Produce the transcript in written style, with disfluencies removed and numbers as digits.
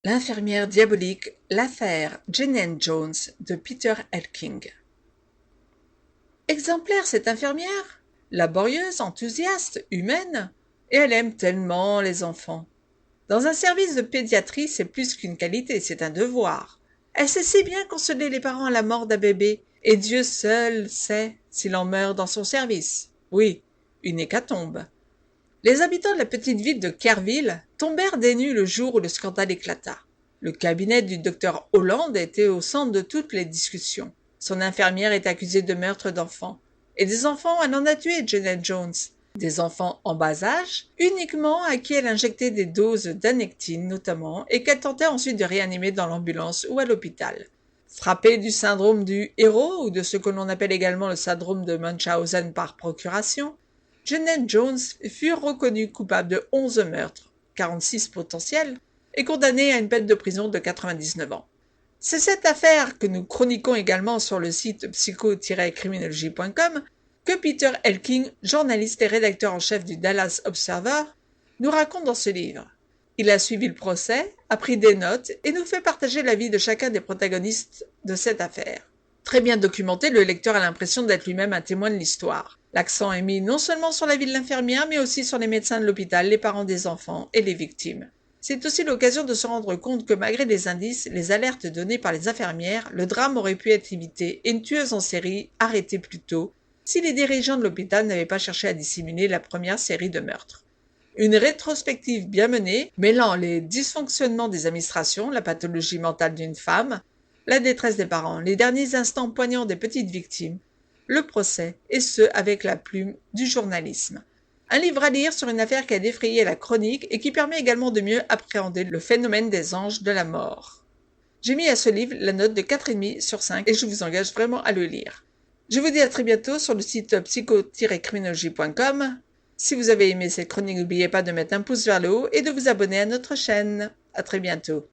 L'infirmière diabolique, l'affaire Jeanette Jones de Peter Elking. Exemplaire cette infirmière, laborieuse, enthousiaste, humaine, et elle aime tellement les enfants. Dans un service de pédiatrie, c'est plus qu'une qualité, c'est un devoir. Elle sait si bien consoler les parents à la mort d'un bébé, et Dieu seul sait s'il en meurt dans son service. Oui, une hécatombe. Les habitants de la petite ville de Kerrville tombèrent des nues le jour où le scandale éclata. Le cabinet du docteur Holland était au centre de toutes les discussions. Son infirmière est accusée de meurtre d'enfants. Et des enfants, elle en a tué, Jeanette Jones. Des enfants en bas âge, uniquement à qui elle injectait des doses d'anectine notamment, et qu'elle tentait ensuite de réanimer dans l'ambulance ou à l'hôpital. Frappée du syndrome du héros, ou de ce que l'on appelle également le syndrome de Munchausen par procuration, Jeanette Jones fut reconnue coupable de 11 meurtres, 46 potentiels, et condamnée à une peine de prison de 99 ans. C'est cette affaire que nous chroniquons également sur le site psycho-criminologie.com que Peter Elking, journaliste et rédacteur en chef du Dallas Observer, nous raconte dans ce livre. Il a suivi le procès, a pris des notes et nous fait partager l'avis de chacun des protagonistes de cette affaire. Très bien documenté, le lecteur a l'impression d'être lui-même un témoin de l'histoire. L'accent est mis non seulement sur la vie de l'infirmière, mais aussi sur les médecins de l'hôpital, les parents des enfants et les victimes. C'est aussi l'occasion de se rendre compte que malgré les indices, les alertes données par les infirmières, le drame aurait pu être évité et une tueuse en série arrêtée plus tôt si les dirigeants de l'hôpital n'avaient pas cherché à dissimuler la première série de meurtres. Une rétrospective bien menée, mêlant les dysfonctionnements des administrations, la pathologie mentale d'une femme, la détresse des parents, les derniers instants poignants des petites victimes, le procès, et ce avec la plume du journalisme. Un livre à lire sur une affaire qui a défrayé la chronique et qui permet également de mieux appréhender le phénomène des anges de la mort. J'ai mis à ce livre la note de 4,5 sur 5 et je vous engage vraiment à le lire. Je vous dis à très bientôt sur le site psycho-criminologie.com. Si vous avez aimé cette chronique, n'oubliez pas de mettre un pouce vers le haut et de vous abonner à notre chaîne. À très bientôt.